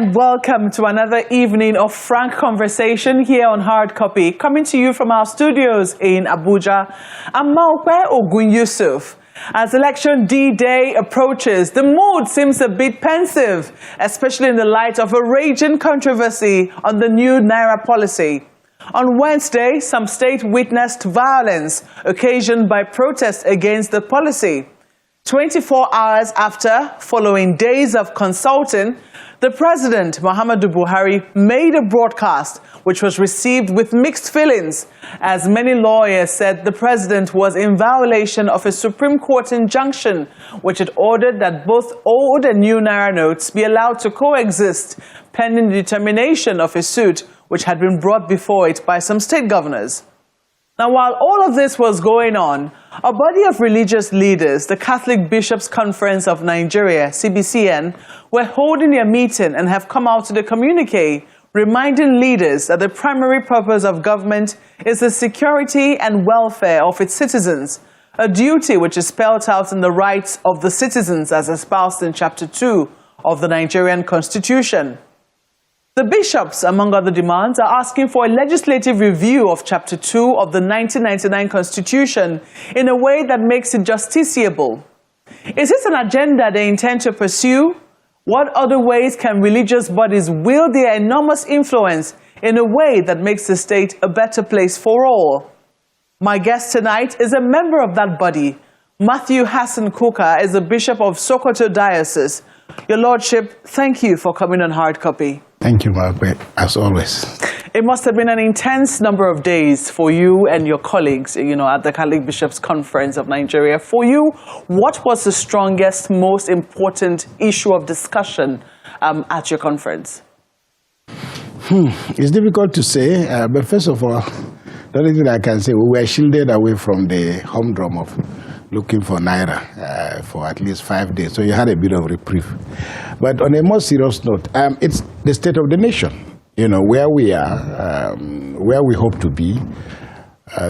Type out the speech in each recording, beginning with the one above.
and welcome to another evening of frank conversation here on Hard Copy, coming to you from our studios in Abuja. I'm Maukwe Ogun Yusuf. As Election D-Day approaches, the mood seems a bit pensive, especially in the light of a raging controversy on the new Naira policy. On Wednesday, some states witnessed violence occasioned by protests against the policy. 24 hours after, following days of consulting, the President, Muhammadu Buhari, made a broadcast which was received with mixed feelings, as many lawyers said the President was in violation of a Supreme Court injunction which had ordered that both old and new Naira notes be allowed to coexist pending the determination of a suit which had been brought before it by some state governors. Now, while all of this was going on, a body of religious leaders, the Catholic Bishops' Conference of Nigeria, CBCN, were holding their meeting and have come out to the communique, reminding leaders that the primary purpose of government is the security and welfare of its citizens, a duty which is spelled out in the rights of the citizens as espoused in Chapter 2 of the Nigerian Constitution. The bishops, among other demands, are asking for a legislative review of Chapter 2 of the 1999 Constitution in a way that makes it justiciable. Is this an agenda they intend to pursue? What other ways can religious bodies wield their enormous influence in a way that makes the state a better place for all? My guest tonight is a member of that body. Mathew Kukah is the Bishop of Sokoto Diocese. Your Lordship, thank you for coming on Hard Copy. Thank you, Margaret, as always. It must have been an intense number of days for you and your colleagues, at the Catholic Bishops' Conference of Nigeria. For you, what was the strongest, most important issue of discussion at your conference? It's difficult to say, but first of all, the only thing I can say, we were shielded away from the humdrum of looking for Naira for at least 5 days. So you had a bit of reprieve. But on a more serious note, it's the state of the nation, where we are, where we hope to be,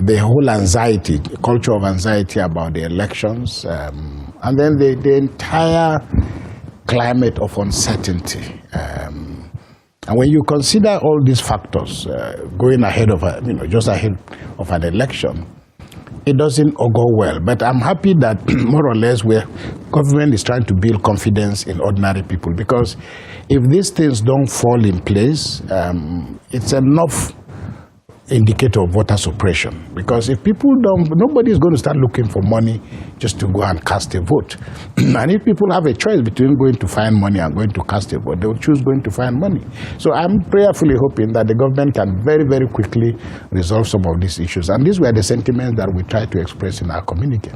the whole anxiety, culture of anxiety about the elections, and then the entire climate of uncertainty. And when you consider all these factors going ahead of, just ahead of an election, it doesn't go well. But I'm happy that more or less government is trying to build confidence in ordinary people, because if these things don't fall in place, it's enough indicator of voter suppression. Because if people nobody is going to start looking for money just to go and cast a vote. And if people have a choice between going to find money and going to cast a vote, they will choose going to find money. So I'm prayerfully hoping that the government can very, very quickly resolve some of these issues. And these were the sentiments that we tried to express in our communique.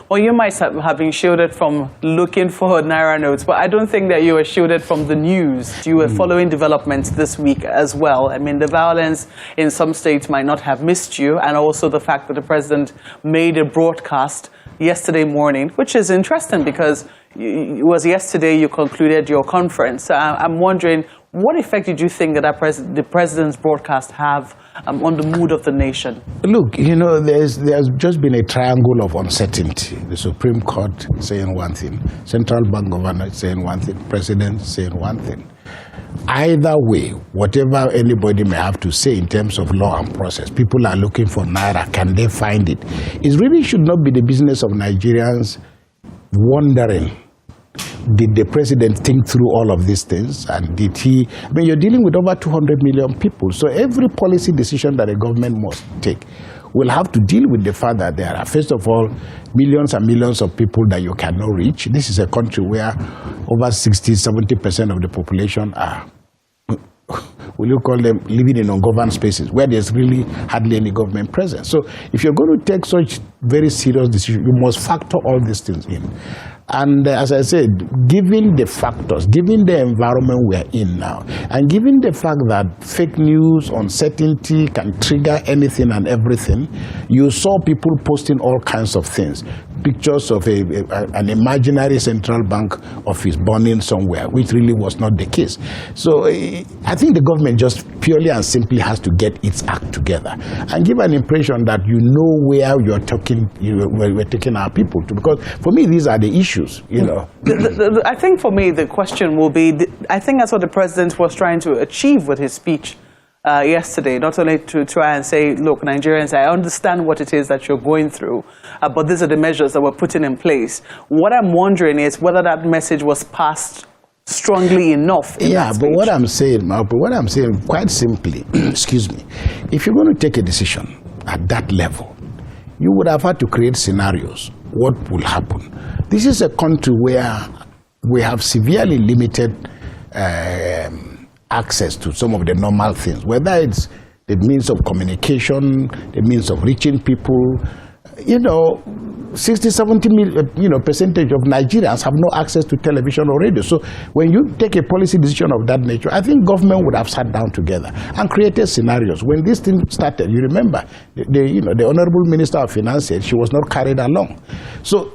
Well, you might have been shielded from looking for Naira notes, but I don't think that you were shielded from the news. You were following developments this week as well. I mean, the violence in some states might not have missed you, and also the fact that the President made a broadcast yesterday morning, which is interesting because it was yesterday you concluded your conference. I'm wondering, what effect did you think that the President's broadcast have on the mood of the nation? Look, there's just been a triangle of uncertainty. The Supreme Court saying one thing, Central Bank Governor saying one thing, President saying one thing. Either way, whatever anybody may have to say in terms of law and process, people are looking for Naira. Can they find it? It really should not be the business of Nigerians wondering, did the President think through all of these things? And did he? You're dealing with over 200 million people. So every policy decision that a government must take will have to deal with the fact that there are, first of all, millions and millions of people that you cannot reach. This is a country where over 60-70% of the population are, will you call them, living in ungoverned spaces where there's really hardly any government presence. So if you're going to take such very serious decisions, you must factor all these things in. And as I said, given the factors, given the environment we're in now, and given the fact that fake news, uncertainty can trigger anything and everything, you saw people posting all kinds of things. pictures of an imaginary central bank office burning somewhere, which really was not the case. So I think the government just purely and simply has to get its act together and give an impression that you know where we're taking our people to. Because for me, these are the issues, you know. I think for me, the question will be, I think that's what the president was trying to achieve with his speech yesterday, not only to try and say, look, Nigerians, I understand what it is that you're going through, but these are the measures that we're putting in place. What I'm wondering is whether that message was passed strongly enough. Yeah, but what I'm saying, quite simply, excuse me, if you're going to take a decision at that level, you would have had to create scenarios. What will happen? This is a country where we have severely limited access to some of the normal things, whether it's the means of communication, the means of reaching people. You know, 60–70% percentage of Nigerians have no access to television or radio. So when you take a policy decision of that nature, I think government would have sat down together and created scenarios. When this thing started, you remember, the Honorable Minister of Finance said she was not carried along. So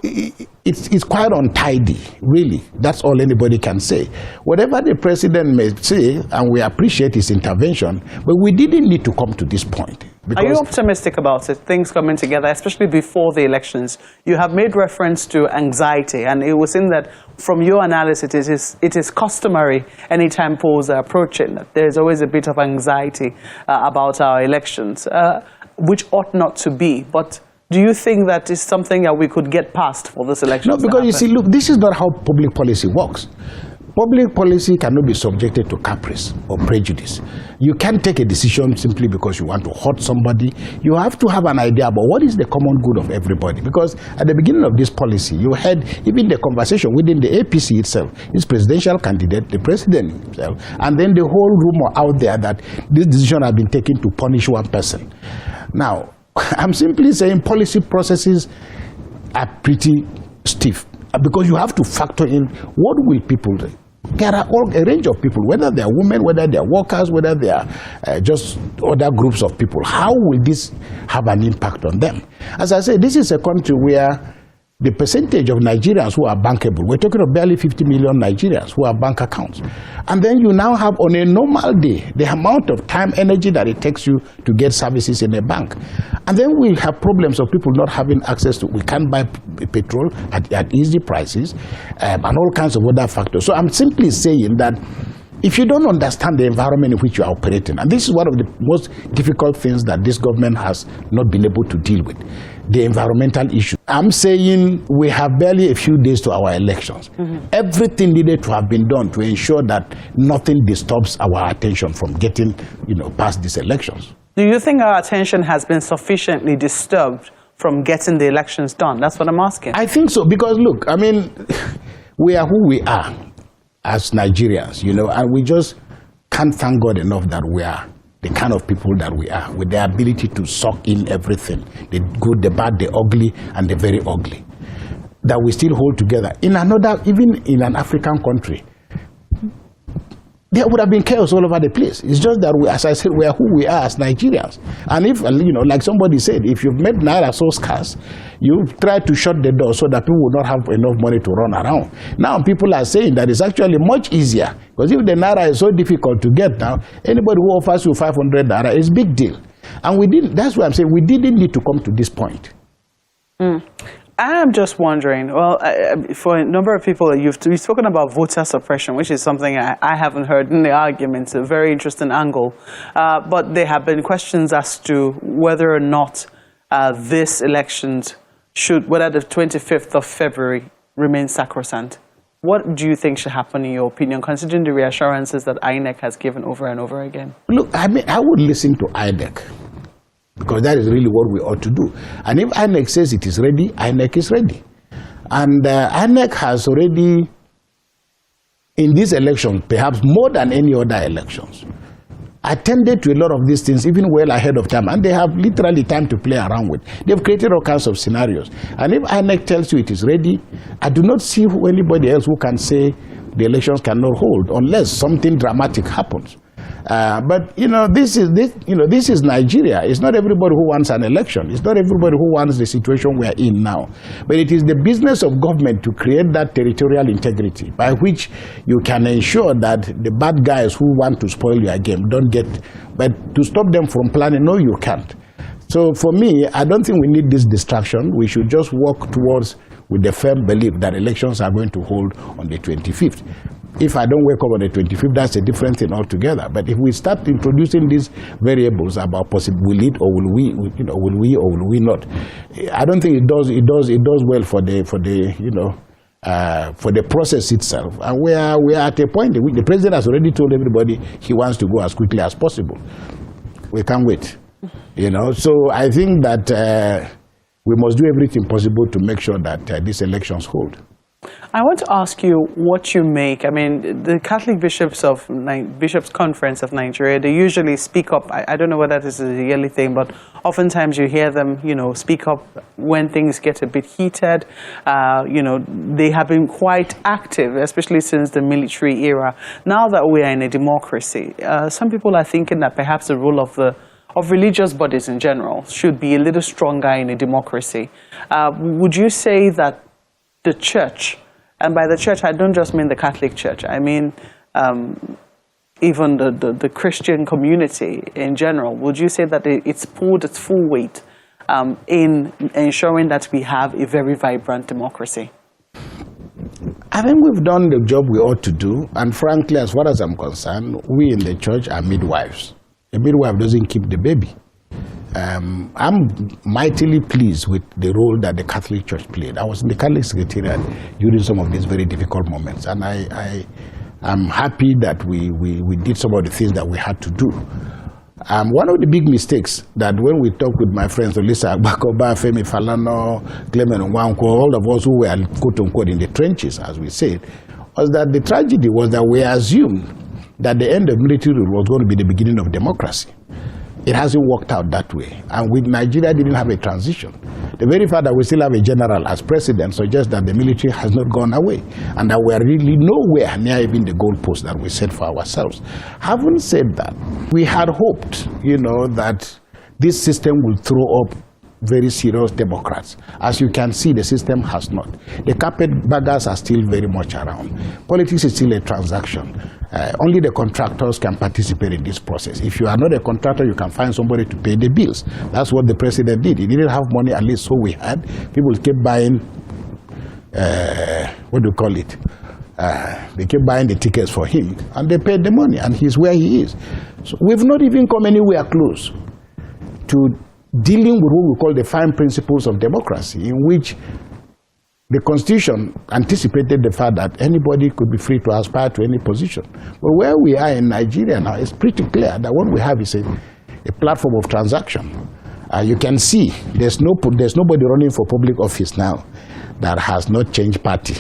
it's quite untidy, really. That's all anybody can say. Whatever the president may say, and we appreciate his intervention, but we didn't need to come to this point. Are you optimistic about it, things coming together, especially before the elections? You have made reference to anxiety, and it was in that, from your analysis, it is customary anytime polls are approaching, that there's always a bit of anxiety about our elections, which ought not to be. But do you think that is something that we could get past for this election? No, because you see, look, this is not how public policy works. Public policy cannot be subjected to caprice or prejudice. You can't take a decision simply because you want to hurt somebody. You have to have an idea about what is the common good of everybody. Because at the beginning of this policy, you had even the conversation within the APC itself, its presidential candidate, the president himself, and then the whole rumor out there that this decision has been taken to punish one person. Now, I'm simply saying policy processes are pretty stiff because you have to factor in what will people do. There are a range of people, whether they are women, whether they are workers, whether they are just other groups of people. How will this have an impact on them? As I say, this is a country where the percentage of Nigerians who are bankable, we're talking of barely 50 million Nigerians who have bank accounts. And then you now have, on a normal day, the amount of time, energy that it takes you to get services in a bank. And then we have problems of people not having access to, we can't buy petrol at easy prices, and all kinds of other factors. So I'm simply saying that if you don't understand the environment in which you are operating, and this is one of the most difficult things that this government has not been able to deal with, the environmental issue. I'm saying we have barely a few days to our elections. Everything needed to have been done to ensure that nothing disturbs our attention from getting, past these elections. Do you think our attention has been sufficiently disturbed from getting the elections done? That's what I'm asking. I think so, because look, I mean, we are who we are as Nigerians, and we just can't thank God enough that we are the kind of people that we are, with the ability to suck in everything, the good, the bad, the ugly, and the very ugly, that we still hold together. Even in an African country, there would have been chaos all over the place. It's just that, as I said, we are who we are as Nigerians. And if, like somebody said, if you've made Naira so scarce, you try to shut the door so that people will not have enough money to run around. Now people are saying that it's actually much easier, because if the Naira is so difficult to get now, anybody who offers you 500 Naira is a big deal. And that's why I'm saying we didn't need to come to this point. I'm just wondering, for a number of people, you've spoken about voter suppression, which is something I haven't heard in the argument, a very interesting angle. But there have been questions as to whether or not this election whether the 25th of February remains sacrosanct. What do you think should happen in your opinion, considering the reassurances that INEC has given over and over again? Look, I would listen to INEC, because that is really what we ought to do. And if INEC says it is ready, INEC is ready. And INEC has already, in this election, perhaps more than any other elections, attended to a lot of these things even well ahead of time. And they have literally time to play around with. They've created all kinds of scenarios. And if INEC tells you it is ready, I do not see anybody else who can say the elections cannot hold unless something dramatic happens. But this is Nigeria. It's not everybody who wants an election. It's not everybody who wants the situation we are in now. But it is the business of government to create that territorial integrity by which you can ensure that the bad guys who want to spoil your game don't get. But to stop them from planning, no, you can't. So for me, I don't think we need this distraction. We should just work towards with the firm belief that elections are going to hold on the 25th. If I don't wake up on the 25th, that's a different thing altogether. But if we start introducing these variables about possible, will it or will we, will we or will we not? I don't think it does well for the process itself. And we are at a point in which the president has already told everybody he wants to go as quickly as possible. We can't wait. So I think that we must do everything possible to make sure that these elections hold. I want to ask you what you make. I mean, the Catholic Bishops Conference of Nigeria, they usually speak up. I don't know whether this is a yearly thing, but oftentimes you hear them, speak up when things get a bit heated. They have been quite active, especially since the military era. Now that we are in a democracy, some people are thinking that perhaps the role of religious bodies in general should be a little stronger in a democracy. Would you say that the church, and by the church I don't just mean the Catholic Church, I mean even the Christian community in general, would you say that it's pulled its full weight in ensuring that we have a very vibrant democracy? I think we've done the job we ought to do, and frankly, as far as I'm concerned, we in the church are midwives. A midwife doesn't keep the baby. I'm mightily pleased with the role that the Catholic Church played. I was in the Catholic Secretariat during some of these very difficult moments, and I'm happy that we did some of the things that we had to do. One of the big mistakes that when we talk with my friends, Olisa Agbakoba, Femi Falana, Clement Nwankwo, all of us who were quote-unquote in the trenches, as we said, was that the tragedy was that we assumed that the end of military rule was going to be the beginning of democracy. It hasn't worked out that way. And with Nigeria didn't have a transition. The very fact that we still have a general as president suggests that the military has not gone away and that we are really nowhere near even the goalpost that we set for ourselves. Having said that, we had hoped, that this system will throw up very serious Democrats. As you can see, the system has not. The carpetbaggers are still very much around. Politics is still a transaction. Only the contractors can participate in this process. If you are not a contractor, you can find somebody to pay the bills. That's what the president did. He didn't have money, at least so we had. People kept buying, they kept buying the tickets for him, and they paid the money, and he's where he is. So we've not even come anywhere close to dealing with what we call the fine principles of democracy, in which the Constitution anticipated the fact that anybody could be free to aspire to any position. But where we are in Nigeria now, it's pretty clear that what we have is a platform of transaction. You can see there's nobody running for public office now that has not changed party.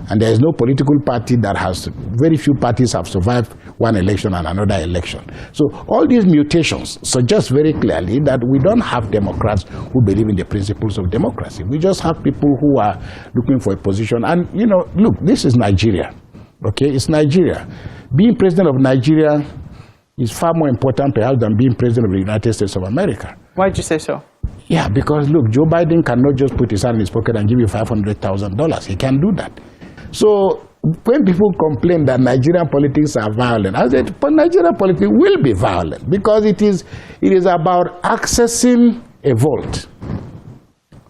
And there is no political party that has, very few parties have survived one election and another election. So all these mutations suggest very clearly that we don't have Democrats who believe in the principles of democracy. We just have people who are looking for a position. And, look, this is Nigeria, okay? It's Nigeria. Being president of Nigeria is far more important perhaps than being president of the United States of America. Why did you say so? Yeah, because, look, Joe Biden cannot just put his hand in his pocket and give you $500,000. He can't do that. So when people complain that Nigerian politics are violent, I said, but Nigerian politics will be violent because it is about accessing a vote.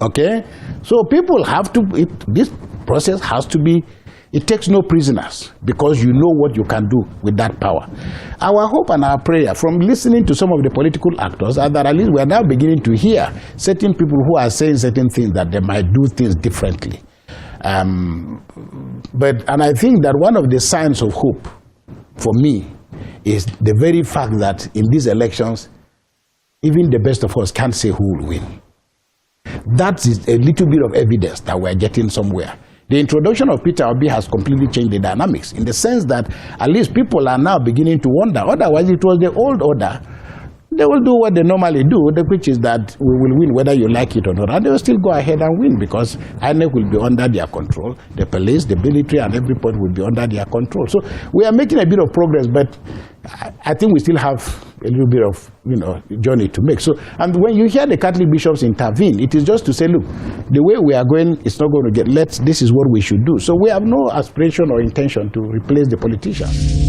Okay? So people have to, this process has to be, it takes no prisoners because you know what you can do with that power. Our hope and our prayer from listening to some of the political actors are that at least we are now beginning to hear certain people who are saying certain things that they might do things differently. And I think that one of the signs of hope for me is the very fact that in these elections, even the best of us can't say who will win. That is a little bit of evidence that we're getting somewhere. The introduction of Peter Obi has completely changed the dynamics in the sense that at least people are now beginning to wonder. Otherwise, it was the old order. they will do what they normally do, which is that we will win whether you like it or not. And they will still go ahead and win because INEC will be under their control. The police, the military, and everybody will be under their control. So we are making a bit of progress, but I think we still have a little bit of journey to make. So, and when you hear the Catholic bishops intervene, it is just to say, look, the way we are going, it's not going to get. This is what we should do. So we have no aspiration or intention to replace the politicians.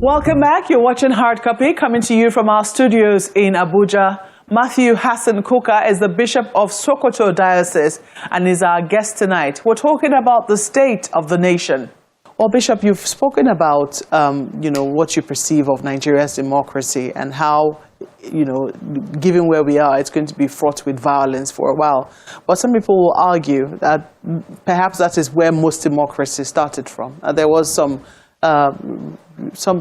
Welcome back. You're watching Hard Copy, coming to you from our studios in Abuja. Mathew Kukah is the Bishop of Sokoto Diocese and is our guest tonight. We're talking about the state of the nation. Well, Bishop, you've spoken about, what you perceive of Nigeria's democracy and how, given where we are, it's going to be fraught with violence for a while. But some people will argue that perhaps that is where most democracy started from. There was some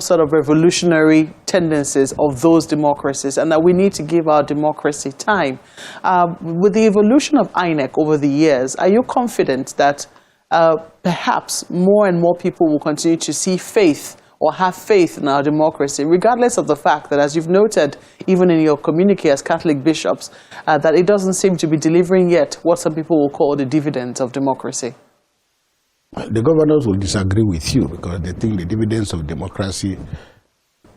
sort of revolutionary tendencies of those democracies, and that we need to give our democracy time. With the evolution of INEC over the years, are you confident that perhaps more and more people will continue to see faith or have faith in our democracy, regardless of the fact that, as you've noted, even in your communique as Catholic bishops, that it doesn't seem to be delivering yet what some people will call the dividends of democracy? The governors will disagree with you because they think the dividends of democracy,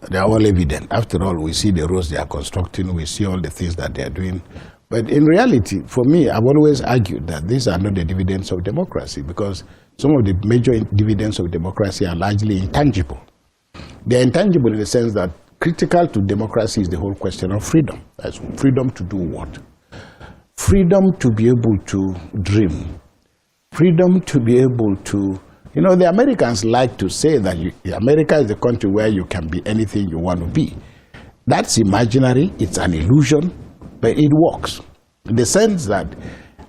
they are all evident. After all, we see the roads they are constructing, we see all the things that they are doing. But in reality, for me, I've always argued that these are not the dividends of democracy because some of the major dividends of democracy are largely intangible. They are intangible in the sense that critical to democracy is the whole question of freedom. That's freedom to do what? Freedom to be able to dream. Freedom to be able to, the Americans like to say that America is the country where you can be anything you want to be. That's imaginary, it's an illusion, but it works. In the sense that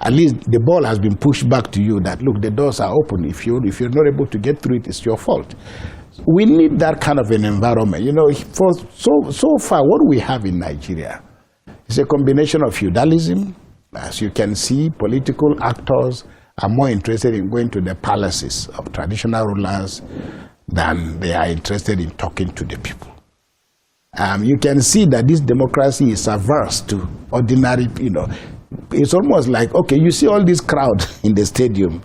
at least the ball has been pushed back to you that, look, the doors are open. If you're not able to get through it, it's your fault. We need that kind of an environment. For so far, what we have in Nigeria is a combination of feudalism. As you can see, political actors are more interested in going to the palaces of traditional rulers than they are interested in talking to the people. You can see that this democracy is averse to ordinary, It's almost like, okay, you see all this crowd in the stadium,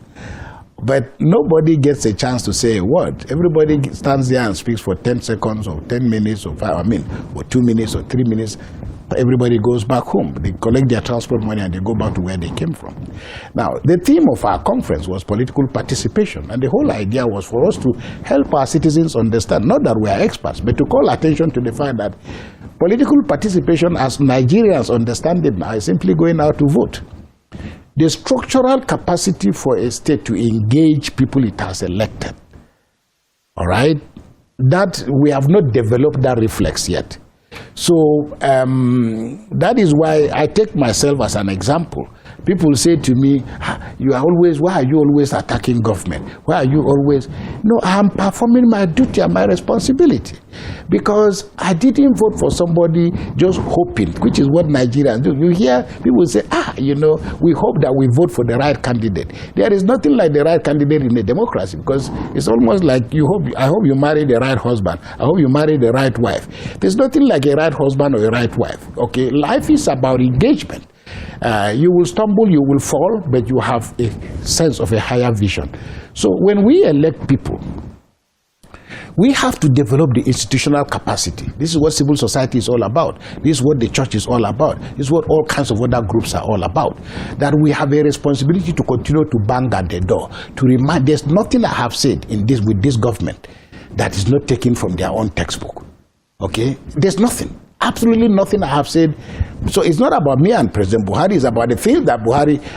but nobody gets a chance to say a word. Everybody stands there and speaks for 10 seconds or 10 minutes or 2 minutes or 3 minutes. Everybody goes back home. They collect their transport money and they go back to where they came from. Now, the theme of our conference was political participation. And the whole idea was for us to help our citizens understand, not that we are experts, but to call attention to the fact that political participation, as Nigerians understand it now, is simply going out to vote. The structural capacity for a state to engage people it has elected, all right, that we have not developed that reflex yet. So that is why I take myself as an example. People say to me, why are you always attacking government? Why are you always... No, I'm performing my duty and my responsibility. Because I didn't vote for somebody just hoping, which is what Nigerians do. You hear people say, we hope that we vote for the right candidate. There is nothing like the right candidate in a democracy because it's almost like I hope you marry the right husband. I hope you marry the right wife. There's nothing like a right husband or a right wife. Okay, life is about engagement. You will stumble, you will fall, but you have a sense of a higher vision. So when we elect people, we have to develop the institutional capacity. This is what civil society is all about. This is what the church is all about. This is what all kinds of other groups are all about. That we have a responsibility to continue to bang at the door, to remind, there's nothing I have said with this government that is not taken from their own textbook. Okay? There's nothing. Absolutely nothing I have said. So it's not about me and President Buhari, it's about the things that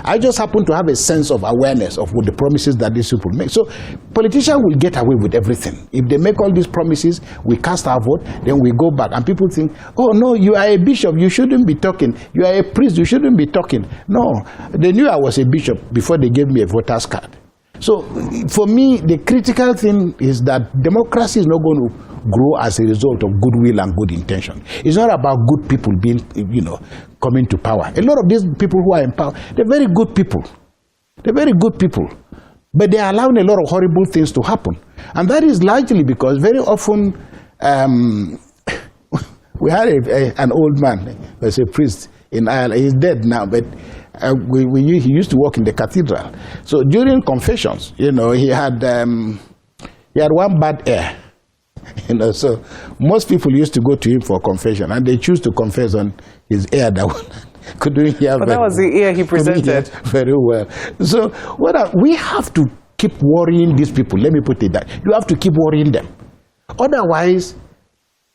I just happen to have a sense of awareness of what the promises that these people make. So politicians will get away with everything. If they make all these promises, we cast our vote, then we go back. And people think, oh no, you are a bishop, you shouldn't be talking. You are a priest, you shouldn't be talking. No, they knew I was a bishop before they gave me a voter's card. So for me, the critical thing is that democracy is not going to grow as a result of goodwill and good intention. It's not about good people being, coming to power. A lot of these people who are in power, they're very good people. They're very good people. But they are allowing a lot of horrible things to happen. And that is largely because very often We had an old man, was a priest in Ireland. He's dead now, but he used to work in the cathedral. So during confessions, you know, he had one bad air. You know, so most people used to go to him for confession, and they choose to confess on his ear that couldn't hear. But that was the ear he presented very well. So we have to keep worrying these people. Let me put it that you have to keep worrying them. Otherwise,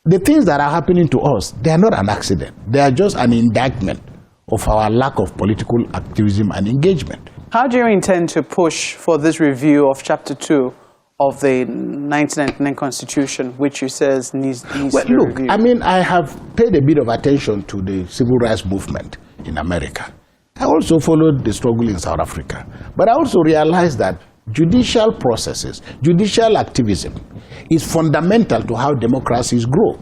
the things that are happening to us, they are not an accident. They are just an indictment of our lack of political activism and engagement. How do you intend to push for this review of Chapter 2 of the 1999 Constitution, which you says needs to be reviewed? I mean, I have paid a bit of attention to the civil rights movement in America. I also followed the struggle in South Africa. But I also realized that judicial processes, judicial activism is fundamental to how democracies grow.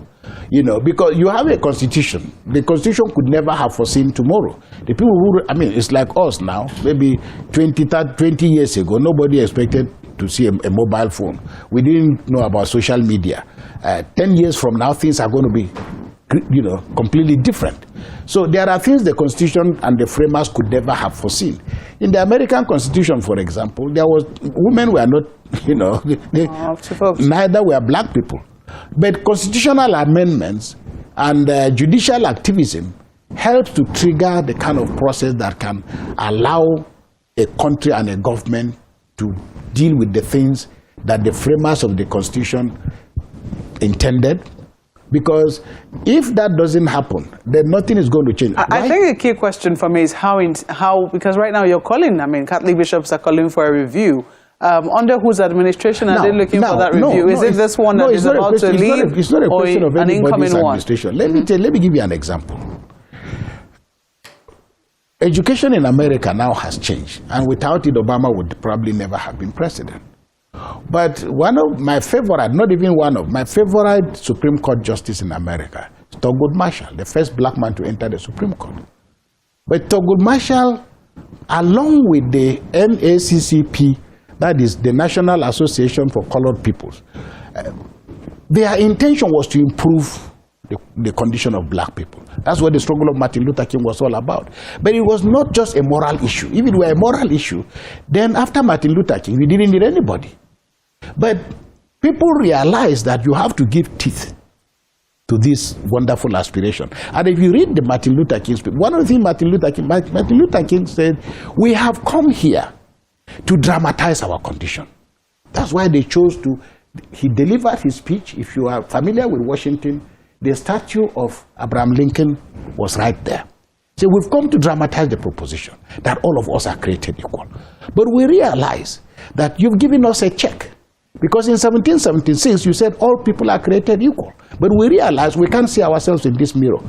You know, because you have a constitution. The constitution could never have foreseen tomorrow. The people who, I mean, it's like us now, maybe 20 years ago, nobody expected to see a mobile phone. We didn't know about social media. 10 years from now, things are going to be, you know, completely different. So there are things the Constitution and the framers could never have foreseen. In the American Constitution, for example, women were not, you know, neither were black people. But constitutional amendments and judicial activism helps to trigger the kind of process that can allow a country and a government to deal with the things that the framers of the Constitution intended. Because if that doesn't happen, then nothing is going to change. I think the key question for me is how, because right now you're calling, I mean, Catholic bishops are calling for a review. Under whose administration are they looking for that review? Is it this one that is about to leave, it's not a question of an anybody's incoming administration. one? Let me give you an example. Education in America now has changed, and without it, Obama would probably never have been president. But one of my favorite, not even one of, my favorite Supreme Court justice in America is Thurgood Marshall, the first black man to enter the Supreme Court. But Thurgood Marshall, along with the NAACP, that is the National Association for Colored Peoples, their intention was to improve the condition of black people. That's what the struggle of Martin Luther King was all about. But it was not just a moral issue. If it were a moral issue, then after Martin Luther King, we didn't need anybody. But people realized that you have to give teeth to this wonderful aspiration. And if you read the Martin Luther King speech, one of the things Martin Luther King said, we have come here to dramatize our condition. That's why they chose to, he delivered his speech. If you are familiar with Washington, the statue of Abraham Lincoln was right there. So we've come to dramatize the proposition that all of us are created equal. But we realize that you've given us a check. Because in 1776, you said all people are created equal. But we realize we can't see ourselves in this mirror.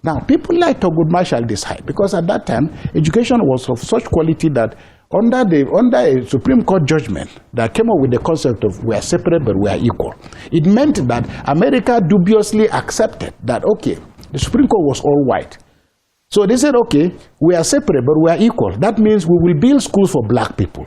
Now, people like Thurgood Marshall decide, because at that time, education was of such quality that under a Supreme Court judgment that came up with the concept of we are separate but we are equal, it meant that America dubiously accepted that, okay, the Supreme Court was all white. So they said, okay, we are separate but we are equal. That means we will build schools for black people.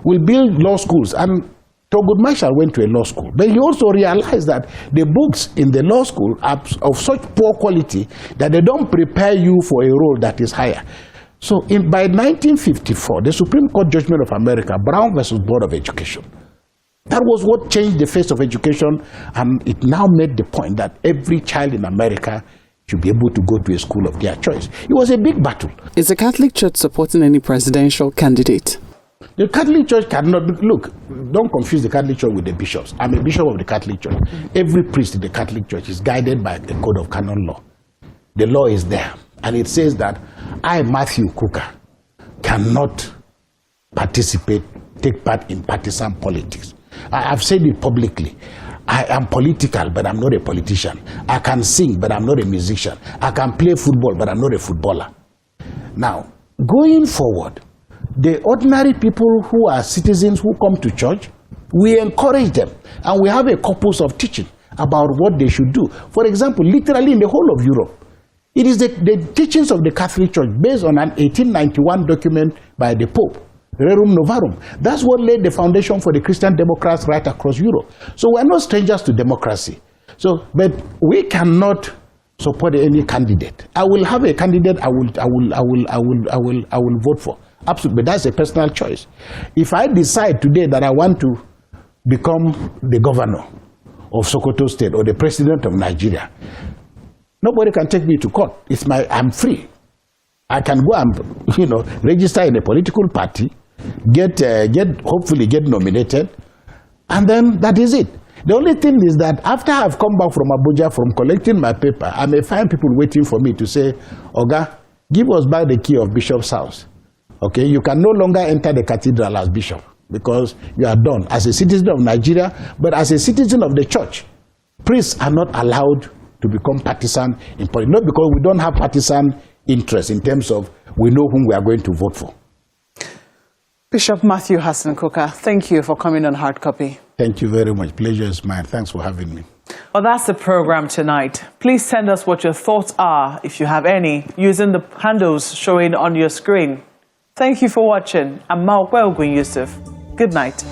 We'll build law schools. And Thurgood Marshall went to a law school. But he also realized that the books in the law school are of such poor quality that they don't prepare you for a role that is higher. So by 1954, the Supreme Court judgment of America, Brown versus Board of Education, that was what changed the face of education, and it now made the point that every child in America should be able to go to a school of their choice. It was a big battle. Is the Catholic Church supporting any presidential candidate? The Catholic Church cannot, look, don't confuse the Catholic Church with the bishops. I'm a bishop of the Catholic Church. Every priest in the Catholic Church is guided by the code of canon law. The law is there. And it says that I, Mathew Kukah, cannot take part in partisan politics. I've said it publicly. I am political, but I'm not a politician. I can sing, but I'm not a musician. I can play football, but I'm not a footballer. Now, going forward, the ordinary people who are citizens who come to church, we encourage them. And we have a corpus of teaching about what they should do. For example, literally in the whole of Europe, it is the teachings of the Catholic Church based on an 1891 document by the Pope, Rerum Novarum. That's what laid the foundation for the Christian Democrats right across Europe. So we're not strangers to democracy. But we cannot support any candidate. I will have a candidate I will vote for. Absolutely, but that's a personal choice. If I decide today that I want to become the governor of Sokoto State or the president of Nigeria, nobody can take me to court. I'm free. I can go and register in a political party, hopefully get nominated, and then that is it. The only thing is that after I've come back from Abuja from collecting my paper, I may find people waiting for me to say, Oga, give us back the key of Bishop's house. Okay, you can no longer enter the cathedral as bishop because you are done as a citizen of Nigeria, but as a citizen of the church. Priests are not allowed to become partisan in politics, not because we don't have partisan interest in terms of we know whom we are going to vote for. Bishop Mathew Kukah, thank you for coming on Hard Copy. Thank you very much. Pleasure is mine. Thanks for having me. Well, that's the program tonight. Please send us what your thoughts are, if you have any, using the handles showing on your screen. Thank you for watching. I'm Maokwe Ogun Yusuf. Good night.